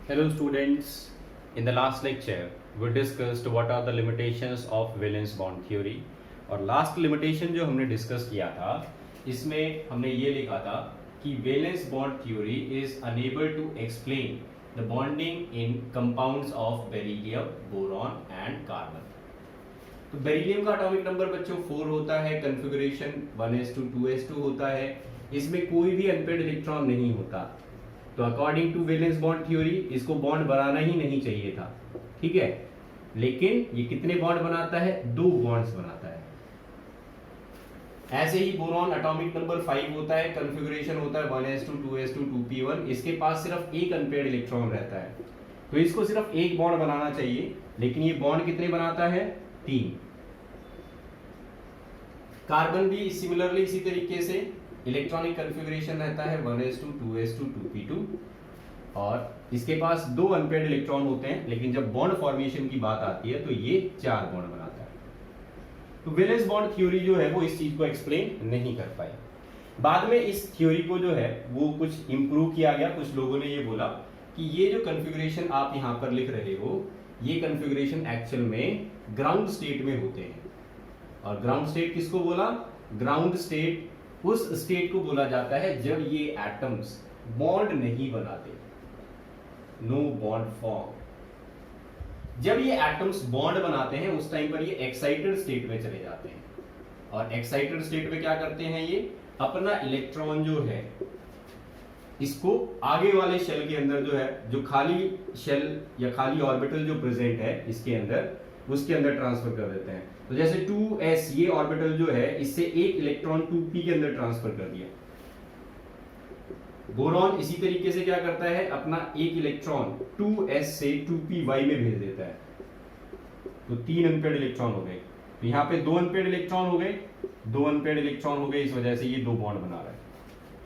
Hello students, in the last lecture we discussed what are the limitations of valence bond theory और last limitation जो हमने discuss किया था इसमें हमने ये लिखा था कि valence bond theory is unable to explain the bonding in compounds of beryllium, boron and carbon. तो बेरिलियम का एटॉमिक नंबर बच्चों 4 होता है, कॉन्फ़िगरेशन 1s2 2s2 होता है, इसमें कोई भी अनपेड इलेक्ट्रॉन नहीं होता। तो according to valence bond theory इसको बॉन्ड बनाना ही नहीं चाहिए था, ठीक है। लेकिन ये कितने बॉन्ड बनाता है? 2 बॉन्ड्स बनाता है। ऐसे ही बोरॉन एटॉमिक नंबर 5 होता है, कॉन्फ़िगरेशन होता है 1s2 2s2 2p1, इसके पास सिर्फ एक अनपेड इलेक्ट्रॉन रहता है, तो इसको सिर्फ एक बॉन्ड बनाना चाहिए, लेकिन ये बॉन्ड कितने बनाता है? 3। कार्बन भी सिमिलरली इसी तरीके से इलेक्ट्रॉनिक कॉन्फ़िगरेशन रहता है 1s2 2s2 2p2 और इसके पास 2 अनपेड इलेक्ट्रॉन होते हैं, लेकिन जब बॉन्ड फॉर्मेशन की बात आती है तो ये 4 बॉन्ड बनाता है। तो वैलेंस बॉन्ड थ्योरी जो है वो इस चीज को एक्सप्लेन नहीं कर पाई। बाद में इस थ्योरी को जो है वो कुछ इंप्रूव किया गया। कुछ लोगों ने ये बोला कि ये जो कॉन्फ़िगरेशन आप यहाँ पर लिख रहे हो ये कॉन्फ़िगरेशन एक्चुअल में ग्राउंड स्टेट में होते हैं। और ग्राउंड स्टेट किसको बोला? ग्राउंड स्टेट उस स्टेट को बोला जाता है जब ये एटम्स बॉन्ड नहीं बनाते, नो बॉन्ड फॉर्म। जब ये एटम्स बॉन्ड बनाते हैं उस टाइम पर ये एक्साइटेड स्टेट में चले जाते हैं, और एक्साइटेड स्टेट में क्या करते हैं? ये अपना इलेक्ट्रॉन जो है इसको आगे वाले शेल के अंदर जो है, जो खाली शेल या खाली ऑर्बिटल जो प्रेजेंट है इसके अंदर, उसके अंदर ट्रांसफर कर देते हैं। तो जैसे 2s ये ऑर्बिटल जो है इससे एक इलेक्ट्रॉन 2p के अंदर ट्रांसफर कर दिया। बोरॉन इसी तरीके से क्या करता है? अपना एक इलेक्ट्रॉन 2s से 2py में भेज देता है। तो 3 अनपेड इलेक्ट्रॉन हो गए। तो यहाँ पे 2 अनपेड इलेक्ट्रॉन हो गए, 2 अनपेड इलेक्ट्रॉन हो गए, इस वजह से ये 2 बॉन्ड बना रहा है।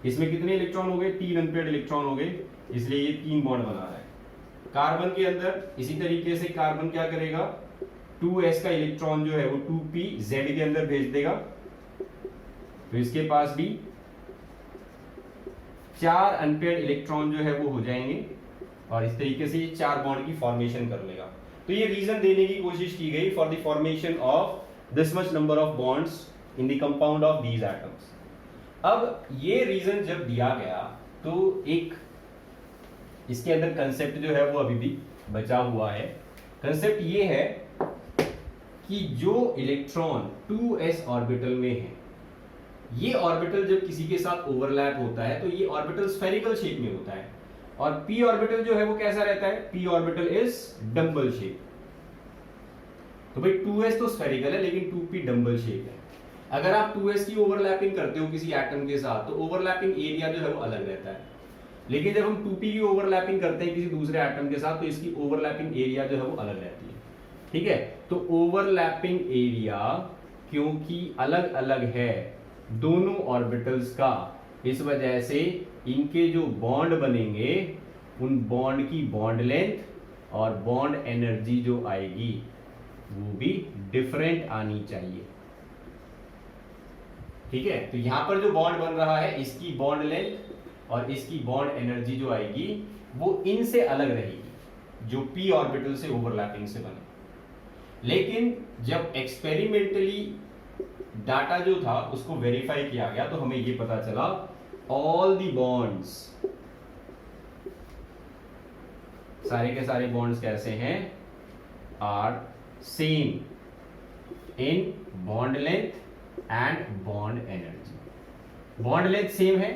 इसमें कितने इलेक्ट्रॉन हो गए? 3 अनपेड इलेक्ट्रॉन हो गए, इसलिए ये 3 बॉन्ड बना रहा है। कार्बन के अंदर इसी तरीके से कार्बन क्या करेगा? 2s का इलेक्ट्रॉन जो है वो 2p z के अंदर भेज देगा, तो इसके पास भी 4 अनपेड इलेक्ट्रॉन जो है वो हो जाएंगे, और इस तरीके से ये 4 बॉन्ड की फॉर्मेशन कर लेगा। तो ये रीजन देने की कोशिश की गई for the formation of this much number of bonds in the compound of these atoms. अब ये रीजन जब दिया गया तो एक इसके अंदर कंसेप्ट जो है वो अभी भी बचा हुआ है। कंसेप्ट ये है कि जो इलेक्ट्रॉन 2s ऑर्बिटल में है, ये ऑर्बिटल जब किसी के साथ ओवरलैप होता है तो ये ऑर्बिटल स्फेरिकल शेप में होता है, और p ऑर्बिटल जो है वो कैसा रहता है? p orbital is dumbbell shape. तो भाई 2s तो स्फेरिकल है लेकिन 2p डम्बल शेप है। अगर आप 2s की ओवरलैपिंग करते हो किसी एटम के साथ तो ओवरलैपिंग एरिया जो है वो अलग रहता है, लेकिन जब हम 2p की ओवरलैपिंग करते हैं किसी दूसरे एटम के साथ तो इसकी ओवरलैपिंग एरिया जो है वो अलग रहती है, ठीक है। तो ओवरलैपिंग एरिया क्योंकि अलग अलग है दोनों ऑर्बिटल्स का, इस वजह से इनके जो बॉन्ड बनेंगे उन बॉन्ड की बॉन्ड लेंथ और बॉन्ड एनर्जी जो आएगी वो भी डिफरेंट आनी चाहिए, ठीक है। तो यहां पर जो बॉन्ड बन रहा है इसकी बॉन्ड लेंथ और इसकी बॉन्ड एनर्जी जो आएगी वो इनसे अलग रहेगी जो p ऑर्बिटल से ओवरलैपिंग से बने। लेकिन जब एक्सपेरिमेंटली डाटा जो था उसको वेरीफाई किया गया तो हमें ये पता चला ऑल दी बॉन्ड्स, सारे के सारे बॉन्ड्स कैसे हैं? Are same in bond length and bond energy. Bond length same है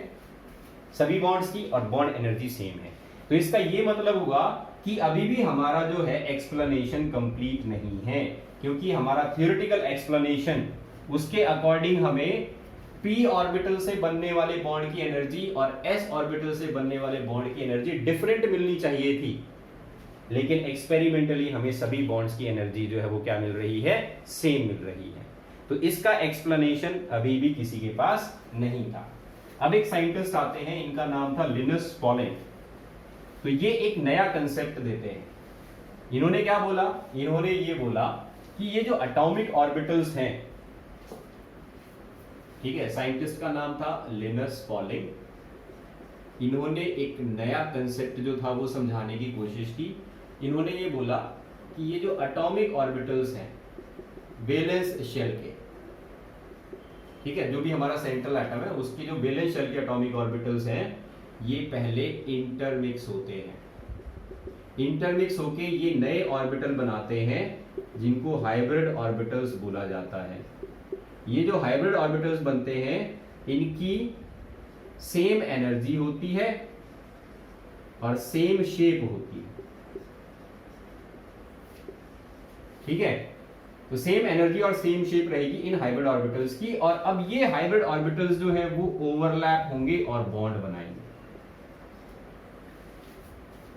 सभी बॉन्ड्स की और बॉन्ड एनर्जी सेम है। तो इसका ये मतलब हुआ कि अभी भी हमारा जो है एक्सप्लेनेशन कंप्लीट नहीं है, क्योंकि हमारा थियोरेटिकल एक्सप्लेनेशन उसके अकॉर्डिंग हमें p ऑर्बिटल से बनने वाले बॉन्ड की एनर्जी और s ऑर्बिटल से बनने वाले बॉन्ड की एनर्जी डिफरेंट मिलनी चाहिए थी, लेकिन एक्सपेरिमेंटली हमें सभी बॉन्ड्स की एनर्जी जो है वो क्या मिल रही है? सेम मिल रही है। तो इसका एक्सप्लेनेशन अभी भी किसी के पास नहीं था। अब एक साइंटिस्ट आते हैं, इनका नाम था लिनस पॉलिंग। तो ये एक नया कंसेप्ट देते हैं। इन्होंने क्या बोला? इन्होंने ये बोला कि ये जो एटॉमिक ऑर्बिटल्स हैं, ठीक है, साइंटिस्ट का नाम था लिनस पॉलिंग। इन्होंने एक नया कंसेप्ट जो था वो समझाने की कोशिश की। इन्होंने ये बोला कि ये जो एटॉमिक ऑर्बिटल्स हैं वैलेंस शेल के, ठीक है, जो भी हमारा सेंट्रल एटम है उसके जो वैलेंस शेल के एटॉमिक ऑर्बिटल्स हैं ये पहले इंटरमिक्स होते हैं। इंटरमिक्स होके ये नए ऑर्बिटल बनाते हैं जिनको हाइब्रिड ऑर्बिटल्स बोला जाता है। ये जो हाइब्रिड ऑर्बिटल्स बनते हैं इनकी सेम एनर्जी होती है और सेम शेप होती है, ठीक है। तो सेम एनर्जी और सेम शेप रहेगी इन हाइब्रिड ऑर्बिटल्स की। और अब ये हाइब्रिड ऑर्बिटल्स जो है वो ओवरलैप होंगे और बॉन्ड बनाएंगे।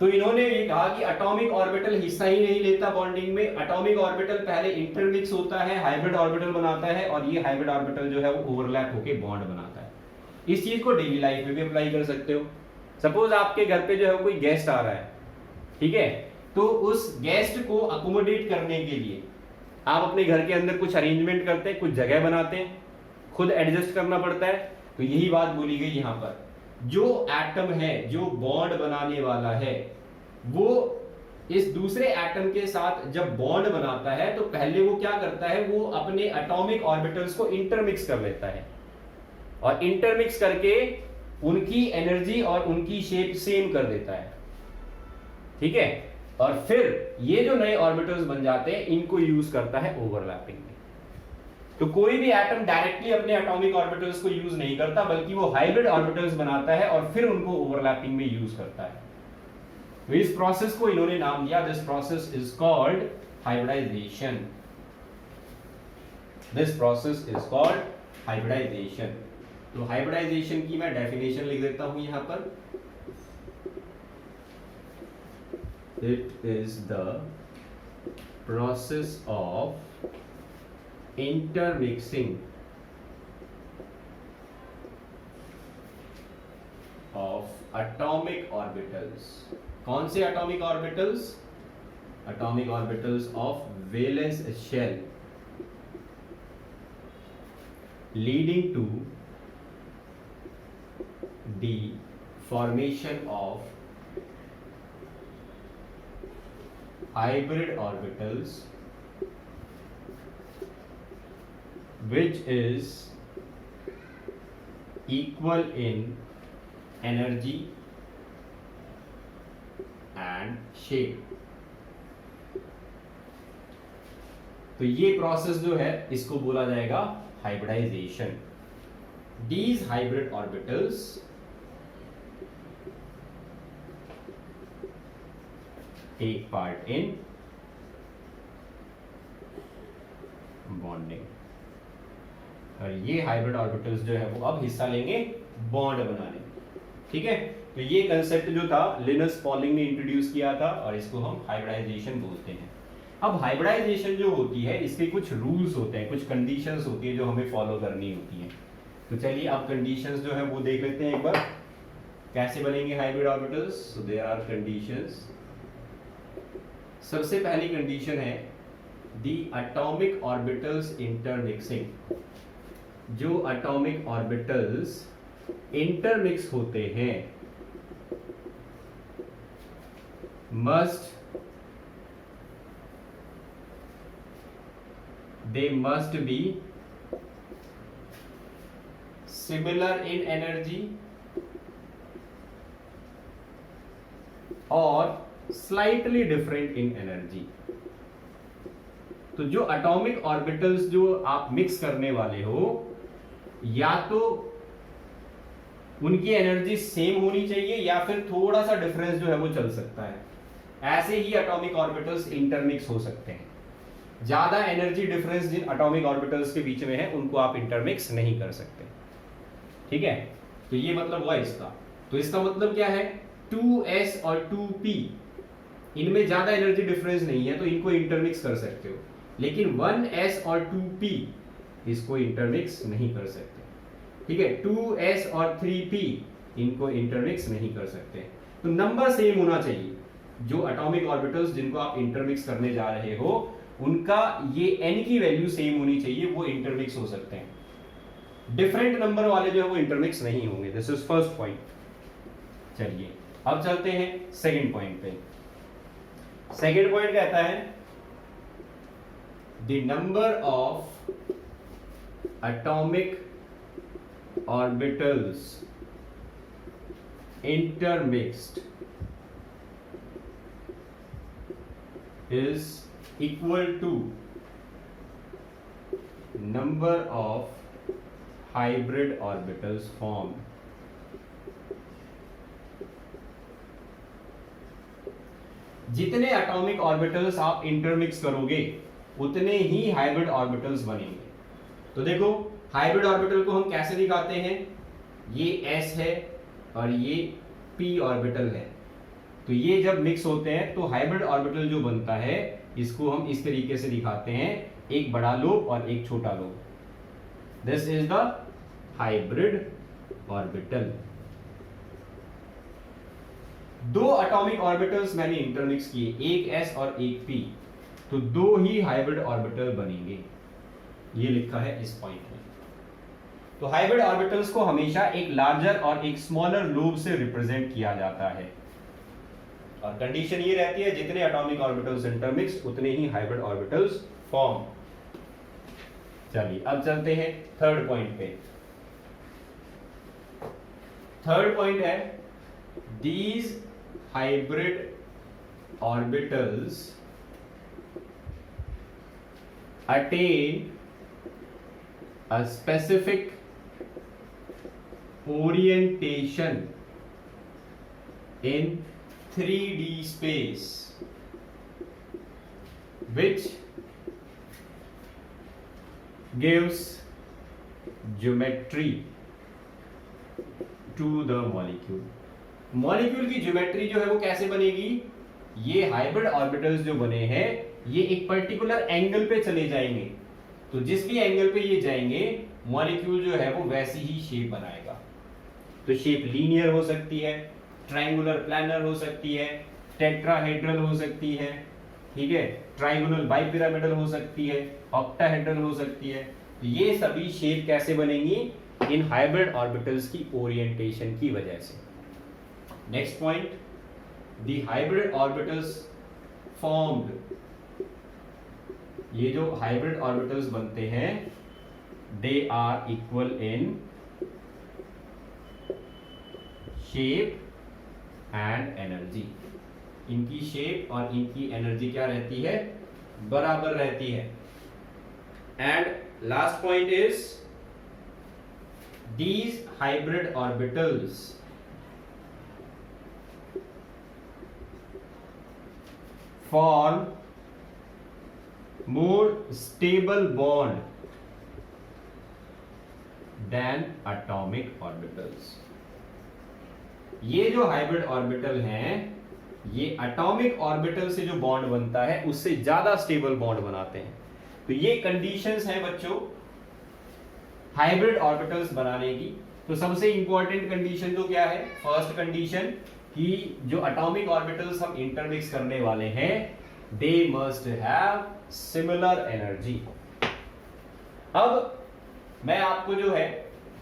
तो इन्होंने ये कहा कि एटॉमिक ऑर्बिटल हिस्सा ही नहीं लेता बॉन्डिंग में। एटॉमिक ऑर्बिटल पहले इंटरमिक्स होता है, हाइब्रिड ऑर्बिटल बनाता है, और ये हाइब्रिड ऑर्बिटल जो है वो ओवरलैप होकर बॉन्ड बनाता है। इस चीज को डेली लाइफ में भी अप्लाई कर सकते हो। सपोज आपके घर पे जो है कोई गेस्ट आ रहा है, ठीक है, तो उस गेस्ट को अकोमोडेट करने के लिए आप अपने घर के अंदर कुछ अरेंजमेंट करते हैं, कुछ जगह बनाते हैं, खुद एडजस्ट करना पड़ता है। तो यही बात बोली गई यहां पर, जो एटम है जो बॉन्ड बनाने वाला है वो इस दूसरे एटम के साथ जब बॉन्ड बनाता है तो पहले वो क्या करता है, वो अपने एटॉमिक ऑर्बिटल्स को इंटरमिक्स कर लेता है, और इंटरमिक्स करके उनकी एनर्जी और उनकी शेप सेम कर देता है, ठीक है। और फिर ये जो नए ऑर्बिटल्स बन जाते हैं इनको यूज करता है ओवरलैपिंग में। तो कोई भी एटम डायरेक्टली अपने एटॉमिक ऑर्बिटल्स को यूज नहीं करता, बल्कि वो हाइब्रिड ऑर्बिटल्स बनाता है और फिर उनको ओवरलैपिंग में यूज करता है। तो इस प्रोसेस को इन्होंने नाम दिया, this process is called hybridisation. This process is called hybridisation. तो हाइब्रिडाइजेशन की मैं डेफिनेशन लिख देता हूं यहां पर। It is the process of intermixing of atomic orbitals. कौन से atomic orbitals? Atomic orbitals of valence shell leading to the formation of hybrid orbitals, which is equal in energy and shape। तो ये process जो है इसको बोला जाएगा hybridization। These hybrid orbitals take part in bonding, और ये हाइब्रिड ऑर्बिटल्स जो है वो अब हिस्सा लेंगे बॉन्ड बनाने में, ठीक है। तो ये कंसेप्ट जो था लिनस पॉलिंग ने इंट्रोड्यूस किया था और इसको हम हाइब्रिडाइजेशन बोलते हैं। अब हाइब्रिडाइजेशन जो होती है इसके कुछ रूल्स होते हैं, कुछ कंडीशंस होती है जो हमें फॉलो करनी होती है। तो चलिए अब कंडीशंस जो है वो देख लेते हैं एक बार, कैसे बनेंगे hybrid orbitals. So there are conditions. सबसे पहली कंडीशन है द एटॉमिक ऑर्बिटल्स इंटरमिक्सिंग। जो एटॉमिक ऑर्बिटल्स इंटरमिक्स होते हैं they must be similar in energy और slightly different in energy। तो जो एटॉमिक ऑर्बिटल्स जो आप मिक्स करने वाले हो या तो उनकी एनर्जी सेम होनी चाहिए या फिर थोड़ा सा डिफरेंस जो है वो चल सकता है। ऐसे ही एटॉमिक ऑर्बिटल्स इंटरमिक्स हो सकते हैं। ज्यादा एनर्जी डिफरेंस जिन एटॉमिक ऑर्बिटल्स के बीच में है उनको आप इंटरमिक्स नहीं कर सकते, ठीक है। तो ये मतलब हुआ इसका। तो इसका मतलब क्या है, 2s और 2p इनमें ज्यादा एनर्जी डिफरेंस नहीं है तो इनको इंटरमिक्स कर सकते हो, लेकिन 1s और 2p इसको इंटरमिक्स नहीं कर सकते, ठीक है। 2s और 3p इनको इंटरमिक्स नहीं कर सकते। तो नंबर सेम होना चाहिए। जो एटॉमिक ऑर्बिटल्स जिनको आप इंटरमिक्स करने जा रहे हो उनका ये n की वैल्यू सेम होनी चाहिए, वो इंटरमिक्स हो सकते हैं। डिफरेंट नंबर वाले जो है वो इंटरमिक्स नहीं होंगे। This is first point. चलिए अब चलते हैं सेकंड पॉइंट पे। सेकंड पॉइंट कहता है the number of atomic orbitals intermixed is equal to number of hybrid orbitals formed. जितने एटॉमिक ऑर्बिटल्स आप इंटरमिक्स करोगे उतने ही हाइब्रिड ऑर्बिटल्स बनेंगे। तो देखो हाइब्रिड ऑर्बिटल को हम कैसे दिखाते हैं, ये s है और ये p ऑर्बिटल है। तो ये जब मिक्स होते हैं तो हाइब्रिड ऑर्बिटल जो बनता है इसको हम इस तरीके से दिखाते हैं, एक बड़ा लोब और एक छोटा lobe. This is the hybrid orbital. दो एटॉमिक ऑर्बिटल्स मैंने इंटरमिक्स किए, एक s और एक p, तो दो ही हाइब्रिड ऑर्बिटल बनेंगे। ये लिखा है इस पॉइंट में। तो हाइब्रिड ऑर्बिटल्स को हमेशा एक लार्जर और एक स्मॉलर लोब से रिप्रेजेंट किया जाता है और कंडीशन ये रहती है जितने एटॉमिक ऑर्बिटल्स इंटरमिक्स उतने ही हाइब्रिड ऑर्बिटल्स फॉर्म। चलिए अब चलते हैं थर्ड पॉइंट पे। थर्ड पॉइंट है these hybrid orbitals attain a specific orientation in 3D space which gives geometry to the molecule। Molecule की ज्योमेट्री जो है वो कैसे बनेगी, ये हाइब्रिड ऑर्बिटल्स जो बने हैं ये एक पर्टिकुलर एंगल पे चले जाएंगे, तो जिस भी एंगल पे ये जाएंगे मॉलिक्यूल जो है वो वैसी ही शेप बनाएगा। तो शेप लीनियर हो सकती है, ट्रायंगुलर प्लानर हो सकती है, टेट्राहेड्रल हो सकती है, ठीक है, ट्राइगोनल बाइपिरामिडल हो सकती है, ऑक्टाहेड्रल हो सकती है। तो ये सभी शेप कैसे बनेंगी, इन हाइब्रिड ऑर्बिटल्स की ओरिएंटेशन की वजह से। Next point, the hybrid orbitals formed, ये जो हाइब्रिड ऑर्बिटल्स बनते हैं they are equal in shape and energy. इनकी शेप और इनकी एनर्जी क्या रहती है, बराबर रहती है। And last point is these hybrid orbitals form more stable bond than atomic orbitals। ये जो हाइब्रिड ऑर्बिटल हैं ये एटॉमिक ऑर्बिटल से जो बॉन्ड बनता है उससे ज्यादा स्टेबल बॉन्ड बनाते हैं। तो ये कंडीशंस हैं बच्चों हाइब्रिड ऑर्बिटल्स बनाने की। तो सबसे इंपॉर्टेंट कंडीशन तो क्या है, फर्स्ट कंडीशन कि जो एटॉमिक ऑर्बिटल्स हम इंटरमिक्स करने वाले हैं they must have similar energy. अब मैं आपको जो है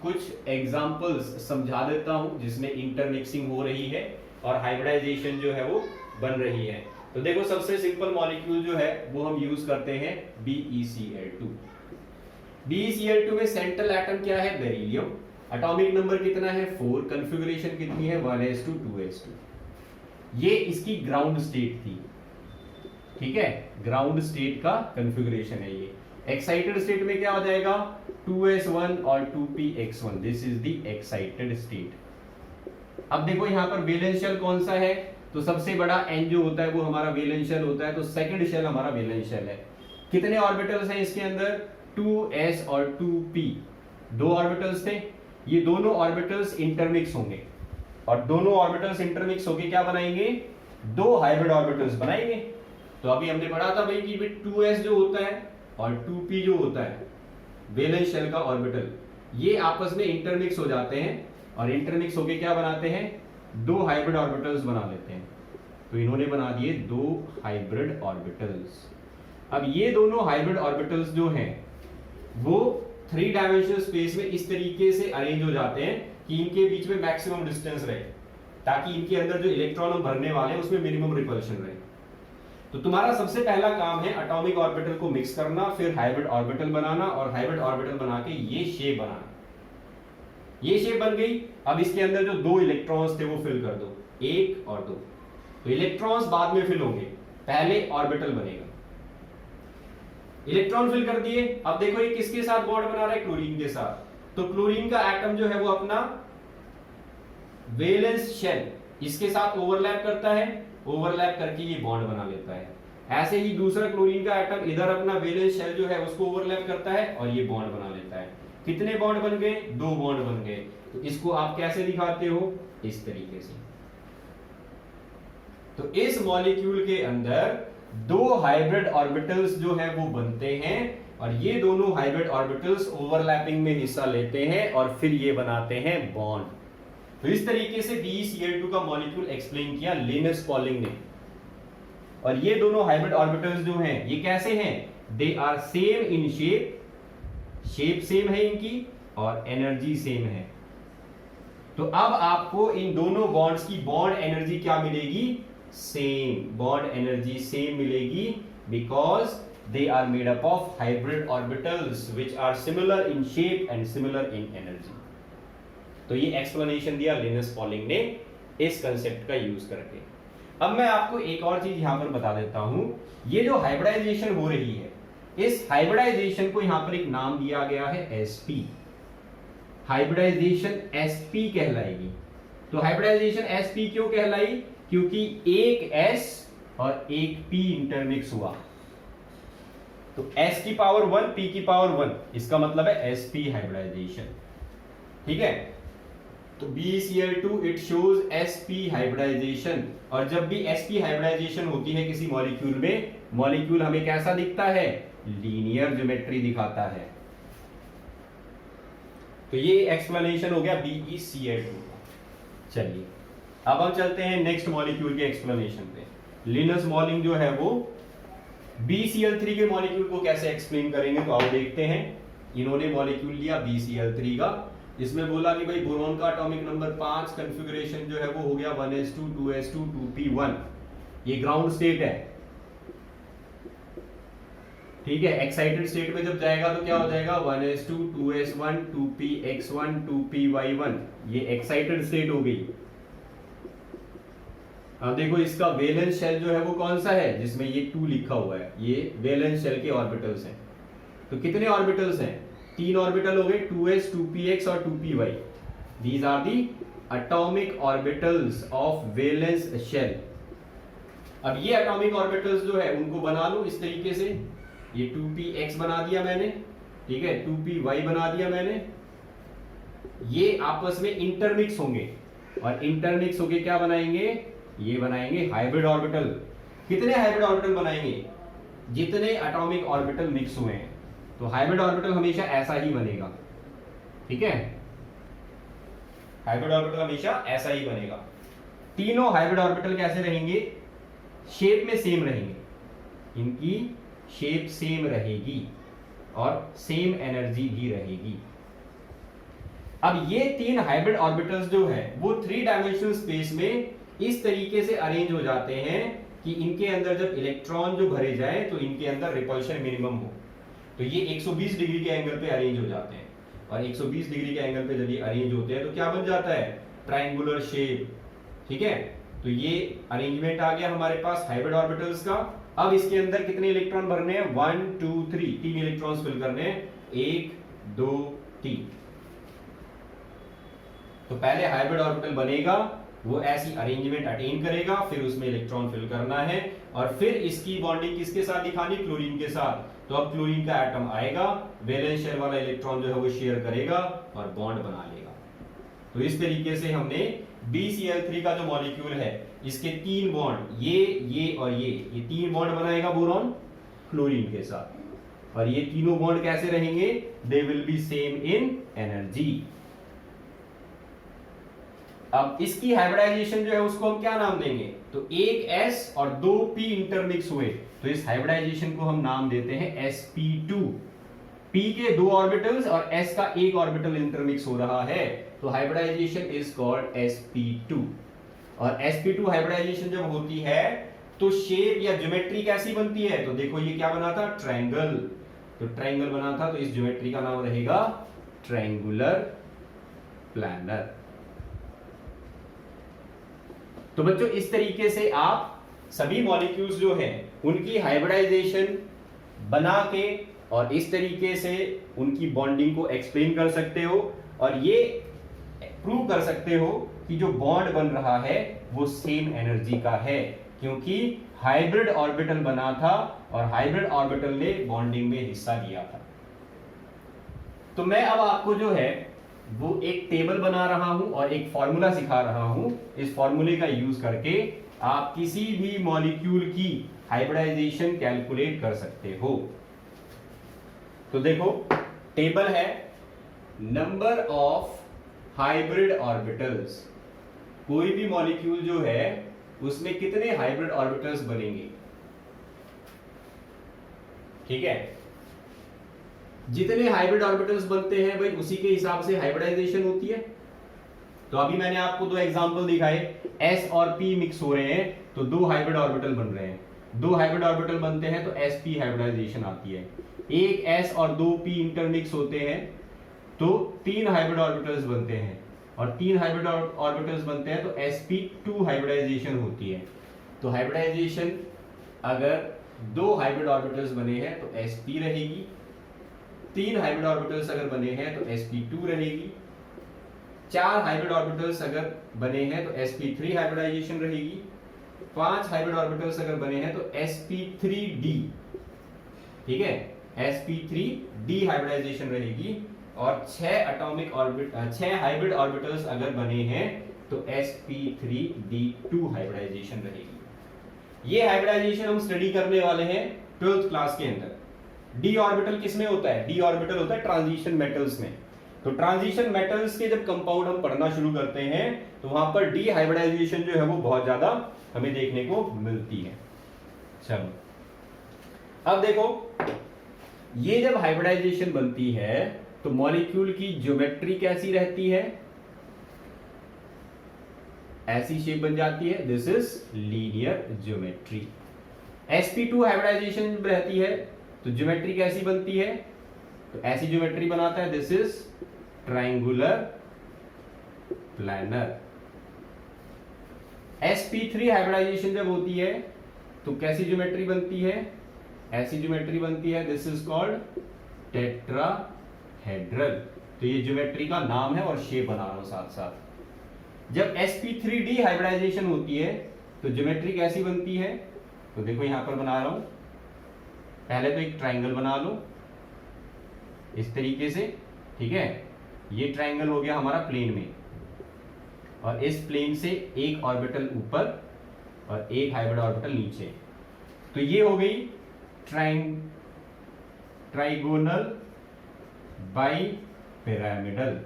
कुछ एग्जांपल्स समझा देता हूं जिसमें इंटरमिक्सिंग हो रही है और हाइब्रिडाइजेशन जो है वो बन रही है। तो देखो सबसे सिंपल मॉलिक्यूल जो है वो हम यूज करते हैं BeCl2। BeCl2 में सेंट्रल एटम क्या है, बेरिलियम। एटॉमिक नंबर कितना है 4, कॉन्फ़िगरेशन कितनी है 1s2 2s2। ये इसकी ग्राउंड स्टेट थी, ठीक है, ग्राउंड स्टेट का कॉन्फ़िगरेशन है ये। एक्साइटेड स्टेट में क्या हो जाएगा 2s1 और 2px1, this is the excited state. अब देखो यहां पर वैलेंस शेल कौन सा है, तो सबसे बड़ा n जो होता है वो हमारा वैलेंस शेल होता है, तो सेकंड शेल हमारा वैलेंस शेल है। कितने ऑर्बिटल्स हैं इसके अंदर 2s और 2p, दो ऑर्बिटल्स थे। ये दोनों ऑर्बिटल्स इंटरमिक्स होंगे और दोनों ऑर्बिटल्स इंटरमिक्स होके क्या बनाएंगे, दो हाइब्रिड ऑर्बिटल्स बनाएंगे। तो अभी हमने पढ़ा था भाई कि 2s जो होता है और 2p जो होता है वैलेंस शेल का ऑर्बिटल, ये आपस में इंटरमिक्स हो जाते हैं और इंटरमिक्स होके क्या बनाते हैं, दो हाइब्रिड ऑर्बिटल्स बना लेते हैं। तो इन्होंने बना दिए दो हाइब्रिड ऑर्बिटल्स। अब ये दोनों हाइब्रिड ऑर्बिटल्स जो हैं वो 3 डायमेंशनल स्पेस में इस तरीके से अरेंज हो जाते हैं कि इनके बीच में मैक्सिमम डिस्टेंस रहे। ताकि इनके अंदर जो इलेक्ट्रॉन हम भरने वाले हैं उसमें मिनिमम रिपल्शन रहे। तो तुम्हारा सबसे पहला काम है एटॉमिक ऑर्बिटल को मिक्स करना, फिर हाइब्रिड ऑर्बिटल बनाना, और हाइब्रिड ऑर्बिटल बना के ये शेप बनाना। ये शेप बन गई। अब इसके अंदर जो 2 इलेक्ट्रॉन्स थे वो फिल कर दो, 1 और 2। तो इलेक्ट्रॉन्स बाद में फिल होंगे, पहले ऑर्बिटल बनेगा। इलेक्ट्रॉन फिल कर दिए। अब देखो ये किसके साथ बॉन्ड बना रहा है, क्लोरीन के साथ। तो क्लोरीन का एटम जो है वो अपना वैलेंस शेल इसके साथ ओवरलैप करता है, ओवरलैप करके ये बॉन्ड बना लेता है। ऐसे ही दूसरा क्लोरीन का एटम इधर अपना वैलेंस शेल जो है उसको ओवरलैप करता है और ये बॉन्ड बना लेता है। कितने बॉन्ड बन गए, 2 बॉन्ड बन गए। तो इसको आप कैसे दिखाते हो, इस तरीके से। तो इस मॉलिक्यूल के अंदर 2 हाइब्रिड ऑर्बिटल्स जो है वो बनते हैं, और ये दोनों हाइब्रिड ऑर्बिटल्स ओवरलैपिंग में हिस्सा लेते हैं और फिर ये बनाते हैं बॉन्ड। तो इस तरीके से BeCl2 का मॉलिक्यूल एक्सप्लेन किया लिनस पॉलिंग ने। और ये दोनों हाइब्रिड ऑर्बिटल्स जो हैं ये कैसे हैं, they are same in shape, shape same है इनकी और एनर्जी सेम है। तो अब आपको इन दोनों बॉन्ड्स की बॉन्ड एनर्जी क्या मिलेगी, सेम। बॉन्ड एनर्जी सेम मिलेगी because they are made up of hybrid orbitals which are similar in shape and similar in energy. तो ये एक्सप्लेनेशन दिया लिनस पॉलिंग ने इस कंसेप्ट का यूज करके। अब मैं आपको एक और चीज यहां पर बता देता हूं। ये जो हाइब्रिडाइजेशन हो रही है, इस हाइब्रिडाइजेशन को यहां पर एक नाम दिया गया है sp। हाइब्रिडाइजेशन sp कहलाएगी। तो हाइब्रिडाइजेशन sp क्यों कहलाई, क्योंकि एक s और एक p इंटरमिक्स हुआ। तो s की पावर 1 p की पावर 1, इसका मतलब है sp हाइब्रिडाइजेशन। ठीक है। तो BeCl2 it shows sp hybridisation. और जब भी sp हाइब्रिडाइजेशन होती है किसी मॉलिक्यूल में, मॉलिक्यूल हमें कैसा दिखता है, लीनियर ज्योमेट्री दिखाता है। तो ये एक्सप्लेनेशन हो गया BeCl2। चलिए अब हम चलते हैं नेक्स्ट मॉलिक्यूल के एक्सप्लेनेशन पे। लिनस पॉलिंग जो है वो BeCl3 के मॉलिक्यूल को कैसे एक्सप्लेन करेंगे, तो आओ देखते हैं। इन्होंने मॉलिक्यूल लिया BeCl3 का, इसमें बोला कि भाई बोरॉन का एटॉमिक नंबर 5 कॉन्फ़िगरेशन जो है वो हो गया 1s2 2s2 2p1। ये ग्राउंड स्टेट है। ठीक है। एक्साइटेड स्टेट में जब जाएगा तो क्या हो जाएगा, 1s2 2s1 2px1 2py1। ये एक्साइटेड स्टेट हो गई। अब देखो इसका वैलेंस शेल जो है वो कौन सा है, जिसमें ये 2 लिखा हुआ है, ये वैलेंस शेल के ऑर्बिटल्स हैं। तो कितने ऑर्बिटल्स हैं, 3 ऑर्बिटल हो गए, 2s 2px और 2py। These are the atomic orbitals of valence shell. अब ये एटॉमिक ऑर्बिटल्स जो है उनको बना लो इस तरीके से। ये 2px बना दिया मैंने, ठीक है, 2py बना दिया मैंने। ये आपस में इंटरमिक्स होंगे, और इंटरमिक्स होके क्या बनाएंगे, ये बनाएंगे हाइब्रिड ऑर्बिटल। कितने हाइब्रिड ऑर्बिटल बनाएंगे, जितने एटॉमिक ऑर्बिटल मिक्स हुए हैं। तो हाइब्रिड ऑर्बिटल हमेशा ऐसा ही बनेगा। ठीक है, हाइब्रिड ऑर्बिटल हमेशा ऐसा ही बनेगा। तीनों हाइब्रिड ऑर्बिटल कैसे रहेंगे, शेप में सेम रहेंगे, इनकी शेप सेम रहेगी और सेम एनर्जी भी रहेगी। अब ये 3 हाइब्रिड ऑर्बिटल्स जो है वो 3 डायमेंशनल स्पेस में इस तरीके से अरेंज हो जाते हैं कि इनके अंदर जब इलेक्ट्रॉन जो भरे जाए तो इनके अंदर रिपल्शन मिनिमम हो। तो ये 120 डिग्री के एंगल पे अरेंज हो जाते हैं, और 120 डिग्री के एंगल पे जब ये अरेंज होते हैं तो क्या बन जाता है, ट्रायंगुलर शेप। ठीक है, तो ये अरेंजमेंट आ गया हमारे पास हाइब्रिड ऑर्बिटल्स का। अब इसके अंदर कितने इलेक्ट्रॉन भरने हैं, 1 2 3, 3 इलेक्ट्रॉन्स फिल करने हैं, 1 2 3। तो पहले हाइब्रिड ऑर्बिटल बनेगा, वो ऐसी अरेंजमेंट अटेन करेगा, फिर उसमें इलेक्ट्रॉन फिल करना है, और फिर इसकी बॉन्डिंग किसके साथ दिखानी, क्लोरीन के साथ। तो अब क्लोरीन का एटम आएगा, वैलेंस शेल वाला इलेक्ट्रॉन जो है वो शेयर करेगा और बॉन्ड बना लेगा। तो इस तरीके से हमने BeCl3 का जो मॉलिक्यूल है इसके 3 बॉन्ड, ये और ये 3 बॉन्ड बनाएगा बोरॉन क्लोरीन के साथ। और ये तीनों बॉन्ड कैसे रहेंगे, they will be same in energy. अब इसकी हाइब्रिडाइजेशन जो है उसको हम क्या नाम देंगे, तो एक S और 2 P इंटरमिक्स हुए, तो इस हाइब्रिडाइजेशन को हम नाम देते हैं sp2। P के 2 ऑर्बिटल्स और S का 1 ऑर्बिटल इंटरमिक्स हो रहा है, तो हाइब्रिडाइजेशन इज कॉल्ड sp2। और sp2 हाइब्रिडाइजेशन जब होती है तो शेप या ज्योमेट्री कैसी बनती है, तो देखो ये क्या बना था, ट्रायंगल। तो ट्रायंगल बना था, तो इस ज्योमेट्री का नाम रहेगा ट्रायंगुलर प्लानर। तो बच्चों इस तरीके से आप सभी मॉलिक्यूल्स जो हैं उनकी हाइब्रिडाइजेशन बना के और इस तरीके से उनकी बॉन्डिंग को एक्सप्लेन कर सकते हो और ये प्रूव कर सकते हो कि जो बॉन्ड बन रहा है वो सेम एनर्जी का है, क्योंकि हाइब्रिड ऑर्बिटल बना था और हाइब्रिड ऑर्बिटल ने बॉन्डिंग में हिस्सा लिया था। तो मैं अब आपको जो है वो एक टेबल बना रहा हूं और एक फॉर्मूला सिखा रहा हूं। इस फॉर्मूले का यूज करके आप किसी भी मॉलिक्यूल की हाइब्रिडाइजेशन कैलकुलेट कर सकते हो। तो देखो टेबल है नंबर ऑफ हाइब्रिड ऑर्बिटल्स। कोई भी मॉलिक्यूल जो है उसमें कितने हाइब्रिड ऑर्बिटल्स बनेंगे, ठीक है। जितने हाइब्रिड ऑर्बिटल्स बनते हैं भाई उसी के हिसाब से हाइब्रिडाइजेशन होती है। तो अभी मैंने आपको दो एग्जांपल दिखाए, s और p मिक्स हो रहे हैं तो दो हाइब्रिड ऑर्बिटल बन रहे हैं। दो हाइब्रिड ऑर्बिटल बनते हैं तो sp हाइब्रिडाइजेशन आती है। एक s और दो p इंटरमिक्स होते हैं तो तीन हाइब्रिड ऑर्बिटल्स बनते हैं और तीन हाइब्रिड ऑर्बिटल्स बनते हैं तो sp2 हाइब्रिडाइजेशन होती है। तो हाइब्रिडाइजेशन अगर दो हाइब्रिड ऑर्बिटल्स बने हैं तो sp रहेगी, तीन हाइब्रिड ऑर्बिटल्स अगर बने हैं तो sp2 रहेगी, चार हाइब्रिड ऑर्बिटल्स अगर बने हैं तो sp3 हाइब्रिडाइजेशन रहेगी, पांच हाइब्रिड ऑर्बिटल्स अगर बने हैं तो sp3d, ठीक है, sp3d हाइब्रिडाइजेशन रहेगी और छह हाइब्रिड ऑर्बिटल्स अगर बने हैं तो sp3d2 हाइब्रिडाइजेशन रहेगी। ये हाइब्रिडाइजेशन हम स्टडी करने वाले हैं 12th क्लास के अंदर। डी ऑर्बिटल किसमें होता है, डी ऑर्बिटल होता है ट्रांजिशन मेटल्स में। तो ट्रांजिशन मेटल्स के जब कंपाउंड हम पढ़ना शुरू करते हैं तो वहां पर डी हाइब्रिडाइजेशन जो है वो बहुत ज्यादा हमें देखने को मिलती है। चलो अब देखो ये जब हाइब्रिडाइजेशन बनती है तो मॉलिक्यूल की ज्योमेट्री कैसी रहती है, ऐसी शेप बन जाती है, this is linear geometry. sp2 hybridisation रहती है तो ज्योमेट्री कैसी बनती है, तो ऐसी ज्योमेट्री बनाता है, this is triangular planar. sp3 hybridisation जब होती है तो कैसी ज्योमेट्री बनती है, ऐसी ज्योमेट्री बनती है, दिस इज कॉल्ड टेट्राहेड्रल। तो ये ज्योमेट्री का नाम है और शेप बना रहा हूं साथ साथ। जब sp3d हाइब्रिडाइजेशन होती है तो ज्योमेट्री कैसी बनती है, तो देखो यहां पर बना रहा हूं, पहले तो एक ट्रायंगल बना लो इस तरीके से, ठीक है। ये ट्रायंगल हो गया हमारा प्लेन में और इस प्लेन से एक ऑर्बिटल ऊपर और एक हाइब्रिड ऑर्बिटल नीचे। तो ये हो गई ट्राइगोनल बाइपिरामिडल,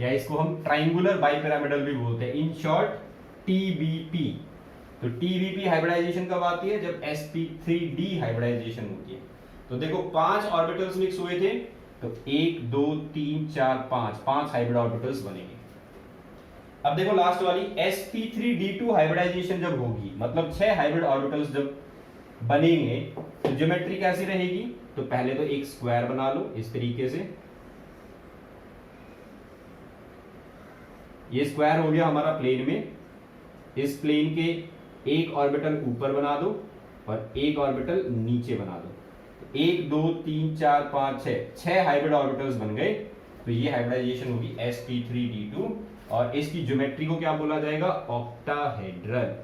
या इसको हम ट्राइंगुलर बाइपिरामिडल भी बोलते हैं, इन शॉर्ट टीबीपी। तो टीबीपी हाइब्रिडाइजेशन कब आती है, जब sp3d हाइब्रिडाइजेशन होती है। तो देखो पांच ऑर्बिटल्स मिक्स हुए थे तो 1 2 3 4 5 हाइब्रिड ऑर्बिटल्स बनेंगे। अब देखो लास्ट वाली sp3d2 हाइब्रिडाइजेशन जब होगी, मतलब 6 हाइब्रिड ऑर्बिटल्स जब बनेंगे तो ज्योमेट्री कैसी रहेगी, तो पहले तो एक स्क्वायर बना लो इस तरीके से, ये स्क्वायर हो गया हमारा प्लेन में। इस प्लेन के एक ऑर्बिटल ऊपर बना दो और एक ऑर्बिटल नीचे बना दो। 1 2 3 4 5 6 हाइब्रिड ऑर्बिटल्स बन गए। तो ये हाइब्रिडाइजेशन होगी sp3d2 और इसकी ज्योमेट्री को क्या बोला जाएगा, ऑक्टाहेड्रल।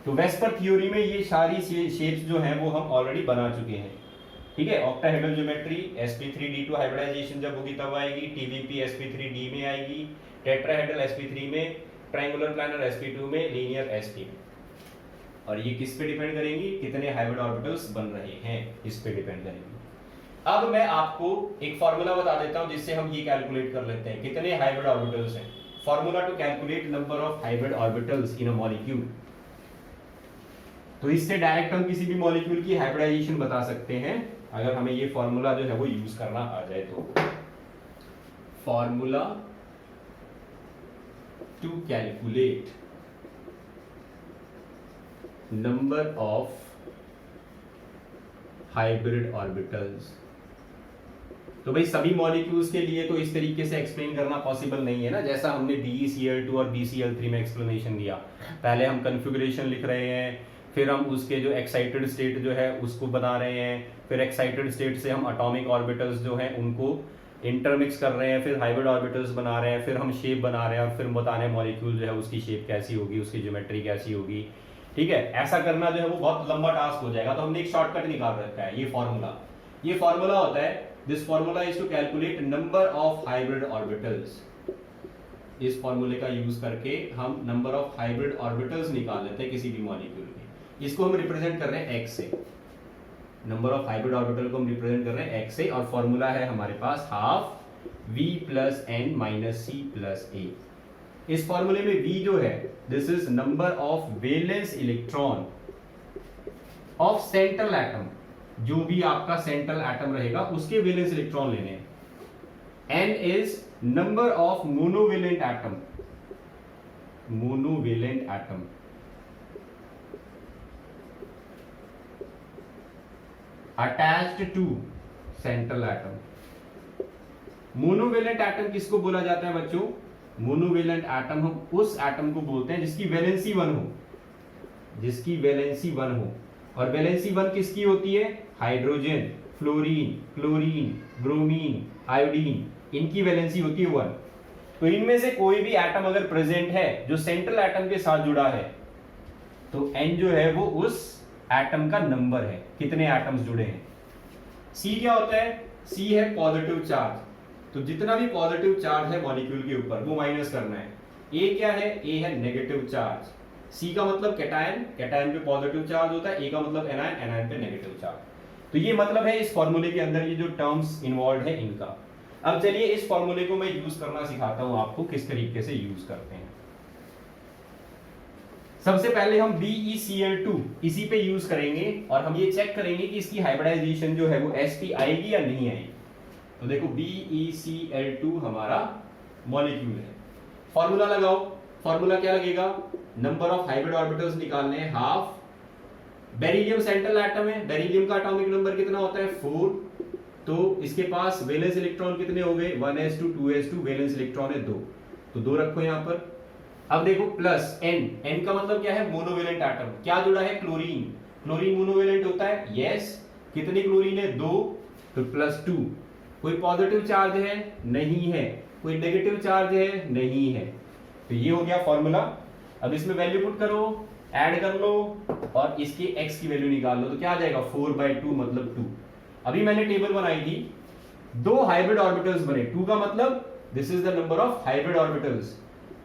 तो वेस्पर थ्योरी में ये सारी शेप्स जो हैं वो हम ऑलरेडी बना चुके हैं, ठीक है। ऑक्टाहेड्रल ज्योमेट्री sp3d2 हाइब्रिडाइजेशन जब होगी तब आएगी, टीबीपी sp3d में आएगी, टेट्राहेड्रल sp3 में, ट्रायंगुलर प्लानर sp2 में, लीनियर sp में। और ये किस पे डिपेंड करेंगी, कितने हाइब्रिड ऑर्बिटल्स बन रहे हैं इस पे डिपेंड करेंगी। अब मैं आपको एक फॉर्मूला बता देता हूं जिससे हम ये कैलकुलेट कर लेते हैं कितने हाइब्रिड ऑर्बिटल्स हैं। Formula to calculate number of hybrid orbitals in a molecule. तो इससे डायरेक्ट हम किसी भी मॉलिक्यूल की हाइब्रिडाइजेशन बता सकते हैं अगर हमें ये फॉर्मूला जो है वो यूज करना आ जाए तो। Formula to calculate number of hybrid orbitals। तो भाई सभी मॉलिक्यूल्स के लिए तो इस तरीके से एक्सप्लेन करना पॉसिबल नहीं है ना, जैसा हमने DeCl2 और BCl3 में एक्सप्लेनेशन दिया। पहले हम कन्फिगरेशन लिख रहे हैं, फिर हम उसके जो एक्साइटेड स्टेट जो है उसको बना रहे हैं, फिर एक्साइटेड स्टेट से हम एटॉमिक ऑर्बिटल्स जो हैं उनको इंटरमिक्स कर रहे हैं, फिर हाइब्रिड ऑर्बिटल्स बना रहे हैं, फिर हम शेप बना रहे हैं और फिर बता रहे हैं मॉलिक्यूल जो है उसकी शेप कैसी होगी, उसकी ज्योमेट्री कैसी होगी। ठीक है, ऐसा करना जो है वो बहुत लंबा टास्क हो जाएगा, तो हमने एक शॉर्टकट निकाल रखा है, ये फार्मूला होता है, this formula is to calculate number of hybrid orbitals. इस फार्मूले का यूज करके हम नंबर ऑफ हाइब्रिड ऑर्बिटल्स निकाल लेते हैं किसी भी मॉलिक्यूल के। इसको हम रिप्रेजेंट कर रहे हैं x से, नंबर ऑफ हाइब्रिड ऑर्बिटल को हम रिप्रेजेंट कर रहे हैं x से, और फॉर्मूला है हमारे पास half v plus N minus C plus A. इस फॉर्मूले में v जो है this is number of valence electron of central atom, जो भी आपका सेंट्रल एटम रहेगा उसके वैलेंस इलेक्ट्रॉन लेने हैं। n is number of monovalent atom attached to central atom. Monovalent atom किसको बोला जाता है बच्चों? मोनोवेलेंट एटम हम उस एटम को बोलते हैं जिसकी वैलेंसी 1 हो, जिसकी वैलेंसी 1 हो। और वैलेंसी 1 किसकी होती है? Hydrogen, fluorine, chlorine, bromine, iodine, इनकी वैलेंसी होती है 1। तो इनमें से कोई भी एटम अगर प्रेजेंट है जो सेंट्रल एटम के साथ जुड़ा है तो n जो है वो उस एटम का नंबर है, कितने एटम्स जुड़े हैं। C क्या होता है? C है पॉजिटिव चार्ज, तो जितना भी पॉजिटिव चार्ज है मॉलिक्यूल के ऊपर वो माइनस करना है। A क्या है? A है नेगेटिव चार्ज। C का मतलब कैटायन, कैटायन पे पॉजिटिव चार्ज होता है, A का मतलब एनायन, एनायन पे नेगेटिव चार्ज। तो ये मतलब है इस फॉर्मूले के अंदर ये जो टर्म्स इन्वॉल्व है इनका। अब चलिए इस फॉर्मूले को मैं यूज करना सिखाता हूं आपको किस तरीके से यूज करते हैं। सबसे पहले हम BeCl2 इसी पे यूज करेंगे और हम ये चेक करेंगे कि इसकी हाइब्रिडाइजेशन जो है वो sp आएगी या नहीं आएगी। तो देखो BeCl2 हमारा मॉलिक्यूल है, फॉर्मूला लगाओ। फॉर्मूला क्या लगेगा? नंबर ऑफ हाइब्रिड ऑर्बिटल्स निकालने हैं, हाफ। बेरिलियम सेंट्रल एटम है, बेरिलियम का एटॉमिक नंबर कितना होता है? 4। तो इसके पास वैलेंस इलेक्ट्रॉन कितने हो गए? 1s2 2s2, वैलेंस इलेक्ट्रॉन है 2, तो 2 रखो यहां पर। अब देखो प्लस n, n का मतलब क्या है? Monovalent atom. क्या जुड़ा है? क्लोरीन, क्लोरीन मोनोवेलेंट होता है, यस। कितनी क्लोरीन है? 2, तो +2। कोई पॉजिटिव चार्ज है? नहीं है। कोई नेगेटिव चार्ज है? नहीं है। तो ये हो गया फॉर्मूला। अब इसमें वैल्यू पुट करो, ऐड कर लो और इसकी x की वैल्यू निकाल लो, तो क्या आ जाएगा? 4/2 मतलब 2। अभी मैंने टेबल बनाई थी, 2 हाइब्रिड ऑर्बिटल्स बने, 2 का मतलब this is the number of hybrid orbitals.